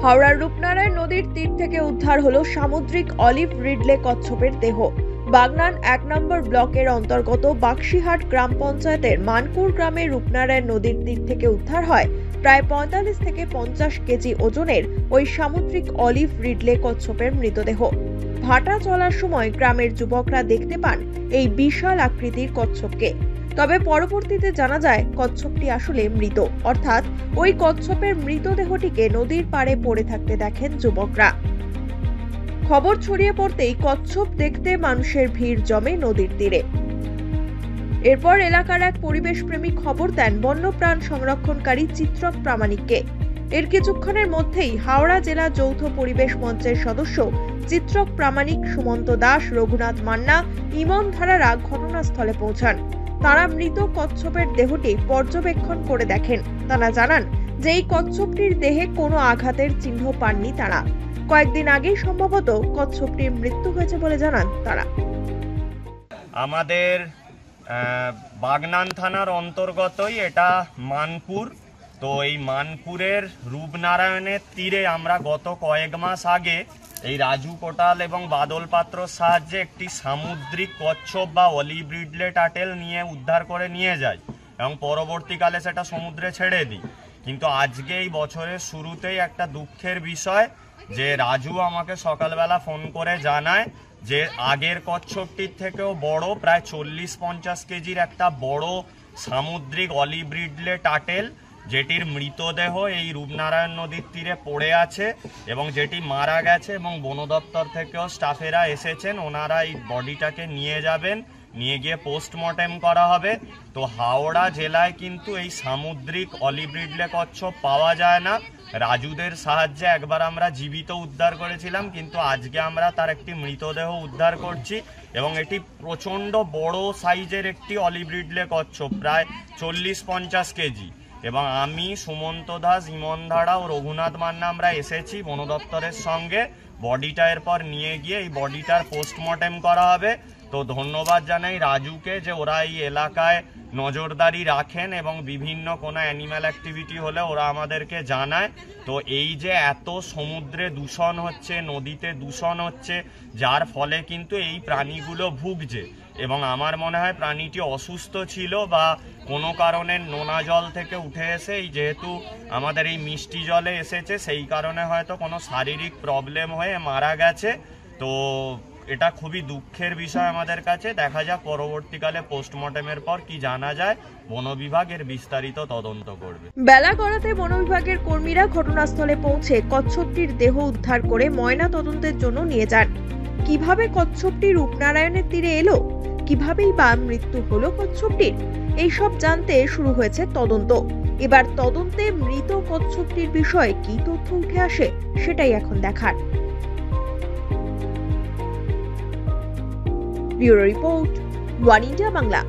হাওড়ার রূপনারায়ণ নদীর তীর থেকে উদ্ধার হলো সামুদ্রিক অলিভ রিডলে কচ্ছপের দেহ। বাগনান 1 নম্বর ব্লকের অন্তর্গত বাক্সিহাট গ্রাম পঞ্চায়েতের মানপুর গ্রামে রূপনারায়ণ নদীর তীর থেকে উদ্ধার হয় প্রায় 45 থেকে 50 কেজি ওজনের ওই সামুদ্রিক অলিভ রিডলে কচ্ছপের মৃতদেহ। ভাটা চলার সময় গ্রামের যুবকরা দেখতে পান এই বিশাল আকৃতির কচ্ছপকে। তবে পরবর্তীতে জানা যায় কচ্ছপটি আসলে মৃত, অর্থাৎ ওই কচ্ছপের মৃতদেহটিকে নদীর পাড়ে পড়ে থাকতে দেখেন যুবকরা। খবর ছড়িয়ে পড়তেই কচ্ছপ দেখতে মানুষের ভিড় জমে নদীর তীরে। এরপর এলাকার এক পরিবেশ প্রেমী খবর দেন বন্যপ্রাণ সংরক্ষণকারী চিত্রক প্রামাণিককে। এর কিছুক্ষণের মধ্যেই হাওড়া জেলা যৌথ পরিবেশ মঞ্চের সদস্য চিত্রক প্রামাণিক, সুমন্ত দাস, রঘুনাথ মান্না, ইমন ধারারা ঘটনাস্থলে পৌঁছান। তারা মৃত কচ্ছপের দেহটি পর্যবেক্ষণ করে দেখেন। তারা জানান যে এই কচ্ছপটির দেহে কোনো আঘাতের চিহ্ন পাননি তারা। কয়েকদিন আগেই সম্ভবত কচ্ছপটির মৃত্যু হয়েছে বলে জানান তারা। আমাদের বাগনান থানার অন্তর্গতই এটা মানপুর। তো এই মানপুরের রূপনারায়ণের তীরে আমরা গত কয়েক মাস আগে এই রাজু কোটাল এবং বাদল পাত্রর সাহায্যে একটি সামুদ্রিক কচ্ছপ বা অলিভ রিডলে টাটেল নিয়ে উদ্ধার করে নিয়ে যাই এবং পরবর্তীকালে সেটা সমুদ্রে ছেড়ে দিই। কিন্তু আজকে এই বছরের শুরুতেই একটা দুঃখের বিষয় যে রাজু আমাকে সকালবেলা ফোন করে জানায় যে আগের কচ্ছপটির থেকেও বড়, প্রায় 40-50 কেজির একটা বড় সামুদ্রিক অলিভ রিডলে টাটেল, যেটির মৃতদেহ এই রূপনারায়ণ নদীর তীরে পড়ে আছে এবং যেটি মারা গেছে, এবং বন দপ্তর থেকেও স্টাফেরা এসেছেন, ওনারা এই বডিটাকে নিয়ে যাবেন, নিয়ে গিয়ে পোস্টমর্টেম করা হবে। তো হাওড়া জেলায় কিন্তু এই সামুদ্রিক অলিভ রিডলে কচ্ছপ পাওয়া যায় না। রাজুদের সাহায্যে একবার আমরা জীবিত উদ্ধার করেছিলাম, কিন্তু আজকে আমরা তার একটি মৃতদেহ উদ্ধার করছি এবং এটি প্রচণ্ড বড় সাইজের একটি অলিভ রিডলে কচ্ছপ, প্রায় 40-50 কেজি। এবং আমি, সুমন্ত দাস, ইমন ধারা ও রঘুনাথ মান্না আমরা এসেছি বন দপ্তরের সঙ্গে। বডিটা এরপর নিয়ে গিয়ে এই বডিটার পোস্টমর্টেম করা হবে। তো ধন্যবাদ জানাই রাজুকে যে ওরা এই এলাকায় নজরদারি রাখেন এবং বিভিন্ন কোনো অ্যানিম্যাল অ্যাক্টিভিটি হলে ওরা আমাদেরকে জানায়। তো এই যে এত সমুদ্রে দূষণ হচ্ছে, নদীতে দূষণ হচ্ছে, যার ফলে কিন্তু এই প্রাণীগুলো ভুগছে এবং আমার মনে হয় প্রাণীটি অসুস্থ ছিল বা কোনো কারণে নোনা জল থেকে উঠে এসে যেহেতু আমাদের এই মিষ্টি জলে এসেছে, সেই কারণে হয়তো কোনো শারীরিক প্রবলেম হয়ে মারা গেছে। তো এটা খুবই দুঃখের বিষয় আমাদের কাছে। দেখা যাক পরবর্তীকালে পোস্টমর্টেমের পর কি জানা যায়। বন বিভাগ এর বিস্তারিত তদন্ত করবে। বেলা গড়াতে বন বিভাগের কর্মীরা ঘটনাস্থলে পৌঁছে কচ্ছপটির দেহ উদ্ধার করে ময়না তদন্তের জন্য নিয়ে যান। কিভাবে কচ্ছপটি রূপনারায়ণের তীরে এলো, কিভাবেই বা মৃত্যু হলো কচ্ছপটির, এইসব জানতে শুরু হয়েছে তদন্ত। এবার তদন্তে মৃত কচ্ছপটির বিষয়ে কি তথ্য উঠে আসে সেটাই এখন দেখার। Bureau report, one India Bangla.